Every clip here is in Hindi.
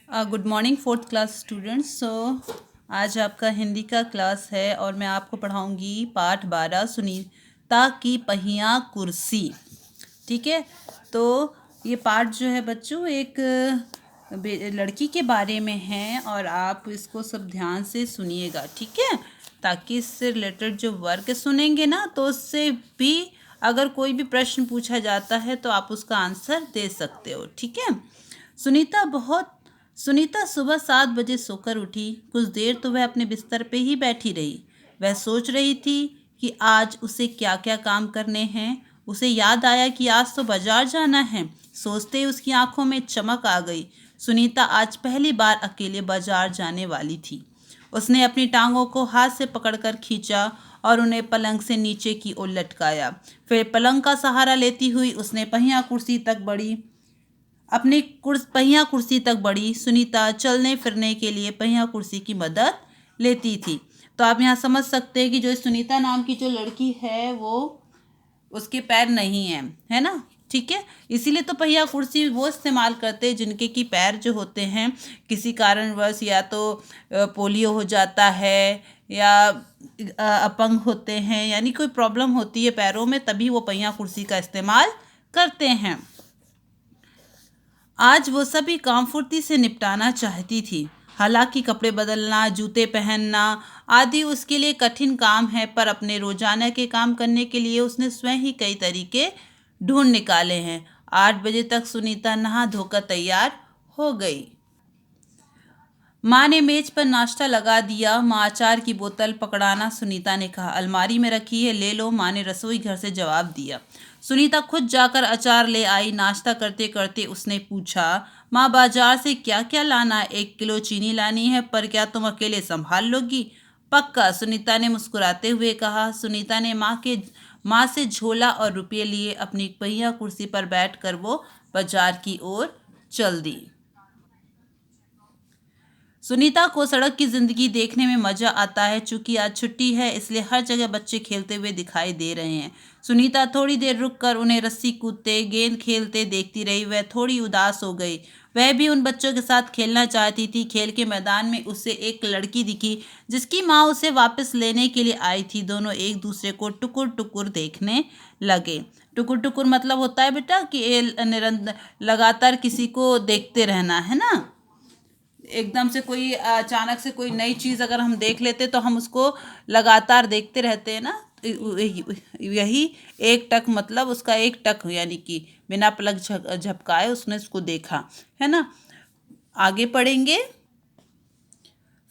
Good morning fourth class students. आज आपका हिंदी का क्लास है और मैं आपको पढ़ाऊंगी पाठ 12 सुनीता की पहिया कुर्सी। ठीक है, तो ये पाठ जो है बच्चों एक लड़की के बारे में है और आप इसको सब ध्यान से सुनिएगा, ठीक है, ताकि इससे रिलेटेड जो वर्क सुनेंगे ना तो उससे भी अगर कोई भी प्रश्न पूछा जाता है तो आप उसका आंसर दे सकते हो। ठीक है। सुनीता सुबह 7 बजे सोकर उठी। कुछ देर तो वह अपने बिस्तर पे ही बैठी रही। वह सोच रही थी कि आज उसे क्या क्या काम करने हैं। उसे याद आया कि आज तो बाजार जाना है। सोचते ही उसकी आंखों में चमक आ गई। सुनीता आज पहली बार अकेले बाजार जाने वाली थी। उसने अपनी टांगों को हाथ से पकड़कर खींचा और उन्हें पलंग से नीचे की ओर लटकाया। फिर पलंग का सहारा लेती हुई उसने पहिया कुर्सी तक बढ़ी। सुनीता चलने फिरने के लिए पहिया कुर्सी की मदद लेती थी। तो आप यहाँ समझ सकते हैं कि जो सुनीता नाम की जो लड़की है वो उसके पैर नहीं है, है ना। ठीक है, इसीलिए तो पहिया कुर्सी वो इस्तेमाल करते हैं जिनके की पैर जो होते हैं किसी कारणवश या तो पोलियो हो जाता है या अपंग होते हैं, यानी कोई प्रॉब्लम होती है पैरों में, तभी वो पहिया कुर्सी का इस्तेमाल करते हैं। आज वो सभी काम फुर्ती से निपटाना चाहती थी। हालांकि कपड़े बदलना, जूते पहनना आदि उसके लिए कठिन काम है, पर अपने रोजाना के काम करने के लिए उसने स्वयं ही कई तरीके ढूंढ निकाले हैं। 8 बजे तक सुनीता नहा धोकर तैयार हो गई। माँ ने मेज पर नाश्ता लगा दिया। माँ अचार की बोतल पकड़ाना सुनीता ने कहा। अलमारी में रखी है, ले लो, माँ ने रसोई घर से जवाब दिया। सुनीता खुद जाकर अचार ले आई। नाश्ता करते करते उसने पूछा, माँ बाजार से क्या क्या लाना है? 1 किलो चीनी लानी है, पर क्या तुम अकेले संभाल लोगी? पक्का, सुनीता ने मुस्कुराते हुए कहा। सुनीता ने माँ से झोला और रुपये लिए अपनी पहिया कुर्सी पर बैठकर वो बाजार की ओर चल दी। सुनीता को सड़क की जिंदगी देखने में मजा आता है। चूंकि आज छुट्टी है इसलिए हर जगह बच्चे खेलते हुए दिखाई दे रहे हैं। सुनीता थोड़ी देर रुककर उन्हें रस्सी कूदते, गेंद खेलते देखती रही। वह थोड़ी उदास हो गई। वह भी उन बच्चों के साथ खेलना चाहती थी। खेल के मैदान में उसे एक लड़की दिखी जिसकी माँ उसे वापस लेने के लिए आई थी। दोनों एक दूसरे को टुकुर टुकुर देखने लगे। टुकुर टुकुर मतलब होता है बेटा कि लगातार किसी को देखते रहना, है ना। एकदम से कोई अचानक से कोई नई चीज़ अगर हम देख लेते तो हम उसको लगातार देखते रहते हैं ना। यही एक टक मतलब उसका एक टक, यानी कि बिना पलक झपकाए उसने उसको देखा, है ना। आगे पढ़ेंगे।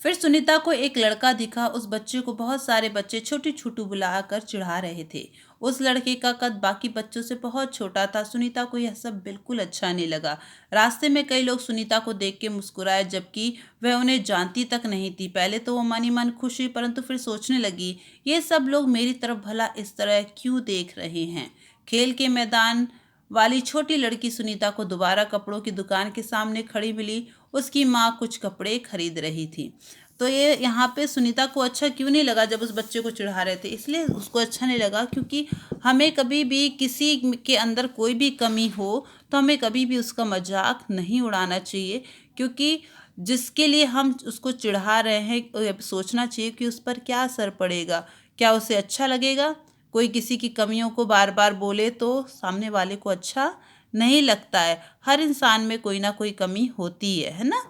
फिर सुनीता को एक लड़का दिखा। उस बच्चे को बहुत सारे बच्चे छोटी छोटू बुलाकर चिढ़ा रहे थे। उस लड़के का कद बाकी बच्चों से बहुत छोटा था। सुनीता को यह सब बिल्कुल अच्छा नहीं लगा। रास्ते में कई लोग सुनीता को देख के मुस्कुराए, जबकि वह उन्हें जानती तक नहीं थी। पहले तो वो मन ही मन खुश हुई, परंतु फिर सोचने लगी, ये सब लोग मेरी तरफ भला इस तरह क्यों देख रहे हैं। खेल के मैदान वाली छोटी लड़की सुनीता को दोबारा कपड़ों की दुकान के सामने खड़ी मिली। उसकी माँ कुछ कपड़े खरीद रही थी। तो ये यहाँ पे सुनीता को अच्छा क्यों नहीं लगा जब उस बच्चे को चिढ़ा रहे थे? इसलिए उसको अच्छा नहीं लगा क्योंकि हमें कभी भी किसी के अंदर कोई भी कमी हो तो हमें कभी भी उसका मजाक नहीं उड़ाना चाहिए, क्योंकि जिसके लिए हम उसको चिढ़ा रहे हैं सोचना चाहिए कि उस पर क्या असर पड़ेगा, क्या उसे अच्छा लगेगा। कोई किसी की कमियों को बार बार बोले तो सामने वाले को अच्छा नहीं लगता है। हर इंसान में कोई ना कोई कमी होती है ना।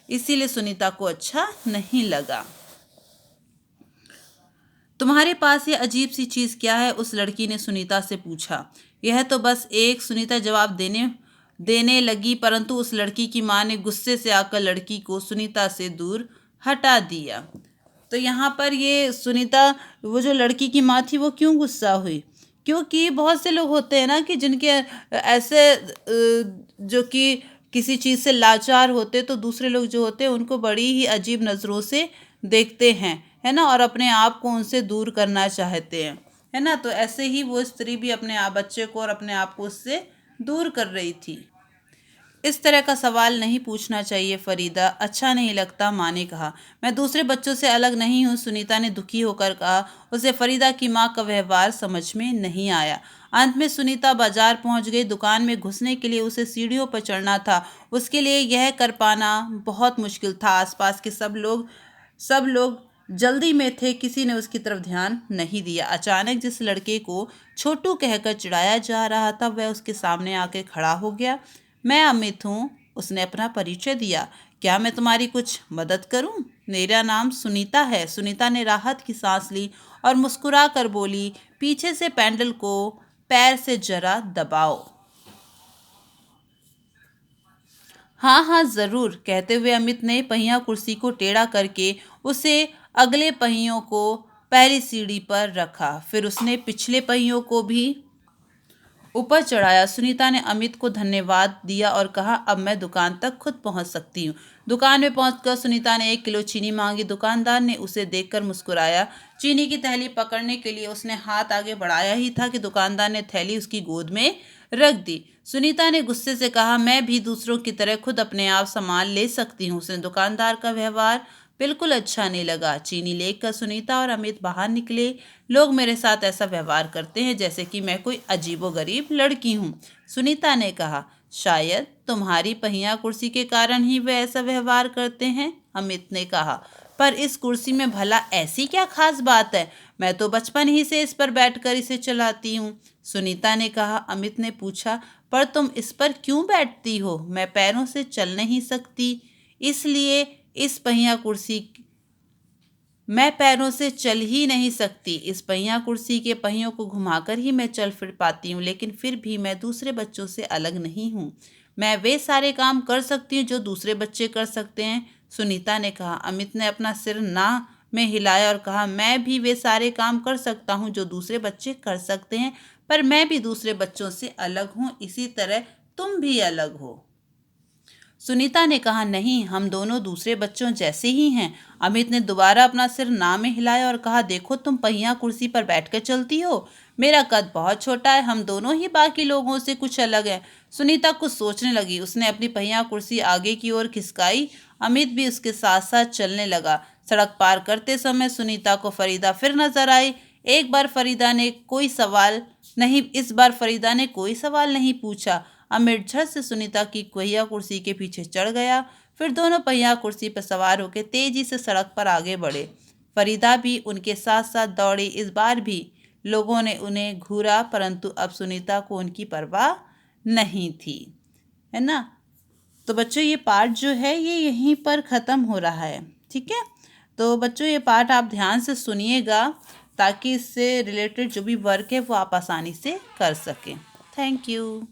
इसीलिए सुनीता को अच्छा नहीं लगा। तुम्हारे पास ये अजीब सी चीज क्या है? उस लड़की ने सुनीता से पूछा। यह तो बस एक, सुनीता जवाब देने लगी, परंतु उस लड़की की माँ ने गुस्से से आकर लड़की को सुनीता से दूर हटा दिया। तो यहाँ पर ये सुनीता, वो जो लड़की की माँ थी, वो क्यों गुस्सा हुई? क्योंकि बहुत से लोग होते हैं ना कि जिनके ऐसे जो कि किसी चीज़ से लाचार होते, तो दूसरे लोग जो होते हैं उनको बड़ी ही अजीब नज़रों से देखते हैं, है ना, और अपने आप को उनसे दूर करना चाहते हैं, है ना। तो ऐसे ही वो स्त्री भी अपने आप बच्चे को और अपने आप को उससे दूर कर रही थी। इस तरह का सवाल नहीं पूछना चाहिए फरीदा, अच्छा नहीं लगता, माँ ने कहा। मैं दूसरे बच्चों से अलग नहीं हूँ, सुनीता ने दुखी होकर कहा। उसे फरीदा की माँ का व्यवहार समझ में नहीं आया। अंत में सुनीता बाजार पहुंच गई। दुकान में घुसने के लिए उसे सीढ़ियों पर चढ़ना था। उसके लिए यह कर पाना बहुत मुश्किल था। आसपास के सब लोग जल्दी में थे। किसी ने उसकी तरफ ध्यान नहीं दिया। अचानक जिस लड़के को छोटू कहकर चिढ़ाया जा रहा था वह उसके सामने आके खड़ा हो गया। मैं अमित हूँ, उसने अपना परिचय दिया। क्या मैं तुम्हारी कुछ मदद करूं? मेरा नाम सुनीता है। सुनीता ने राहत की सांस ली और मुस्कुरा कर बोली, पीछे से पैडल को पैर से जरा दबाओ। हाँ हाँ जरूर, कहते हुए अमित ने पहिया कुर्सी को टेढ़ा करके उसे अगले पहियों को पहली सीढ़ी पर रखा। फिर उसने पिछले पहियों को भी ऊपर चढ़ाया। सुनीता ने अमित को धन्यवाद दिया और कहा, अब मैं दुकान तक खुद पहुंच सकती हूँ। दुकान में पहुंचकर सुनीता ने 1 किलो चीनी मांगी। दुकानदार ने उसे देखकर मुस्कुराया। चीनी की थैली पकड़ने के लिए उसने हाथ आगे बढ़ाया ही था कि दुकानदार ने थैली उसकी गोद में रख दी। सुनीता ने गुस्से से कहा, मैं भी दूसरों की तरह खुद अपने आप सामान ले सकती हूँ। उसे दुकानदार का व्यवहार बिल्कुल अच्छा नहीं लगा। चीनी लेकर सुनीता और अमित बाहर निकले। लोग मेरे साथ ऐसा व्यवहार करते हैं जैसे कि मैं कोई अजीबोगरीब लड़की हूँ, सुनीता ने कहा। शायद तुम्हारी पहिया कुर्सी के कारण ही वे ऐसा व्यवहार करते हैं, अमित ने कहा। पर इस कुर्सी में भला ऐसी क्या खास बात है? मैं तो बचपन ही से इस पर बैठकर इसे चलाती हूँ, सुनीता ने कहा। अमित ने पूछा, पर तुम इस पर क्यों बैठती हो? मैं पैरों से चल नहीं सकती, इसलिए इस पहिया कुर्सी मैं पैरों से चल ही नहीं सकती। इस पहिया कुर्सी के पहियों को घुमाकर ही मैं चल फिर पाती हूँ, लेकिन फिर भी मैं दूसरे बच्चों से अलग नहीं हूँ। मैं वे सारे काम कर सकती हूँ जो दूसरे बच्चे कर सकते हैं, सुनीता ने कहा। अमित ने अपना सिर ना में हिलाया और कहा, मैं भी वे सारे काम कर सकता हूँ जो दूसरे बच्चे कर सकते हैं, पर मैं भी दूसरे बच्चों से अलग हूँ, इसी तरह तुम भी अलग हो। सुनीता ने कहा, नहीं, हम दोनों दूसरे बच्चों जैसे ही हैं। अमित ने दोबारा अपना सिर ना में हिलाया और कहा, देखो तुम पहिया कुर्सी पर बैठकर चलती हो। मेरा कद बहुत छोटा है, हम दोनों ही बाकी लोगों से कुछ अलग हैं। सुनीता कुछ सोचने लगी। उसने अपनी पहिया कुर्सी आगे की ओर खिसकाई। अमित भी उसके साथ साथ चलने लगा। सड़क पार करते समय सुनीता को फरीदा फिर नजर आई। इस बार फरीदा ने कोई सवाल नहीं पूछा। अमित झट से सुनीता की पहिया कुर्सी के पीछे चढ़ गया। फिर दोनों पहिया कुर्सी पर सवार होकर तेजी से सड़क पर आगे बढ़े। फरीदा भी उनके साथ साथ दौड़ी। इस बार भी लोगों ने उन्हें घूरा, परंतु अब सुनीता को उनकी परवाह नहीं थी, है ना। तो बच्चों ये पार्ट जो है ये यहीं पर ख़त्म हो रहा है, ठीक है। तो बच्चों ये पार्ट आप ध्यान से सुनिएगा ताकि इससे रिलेटेड जो भी वर्क है वो आप आसानी से कर सकें। Thank you.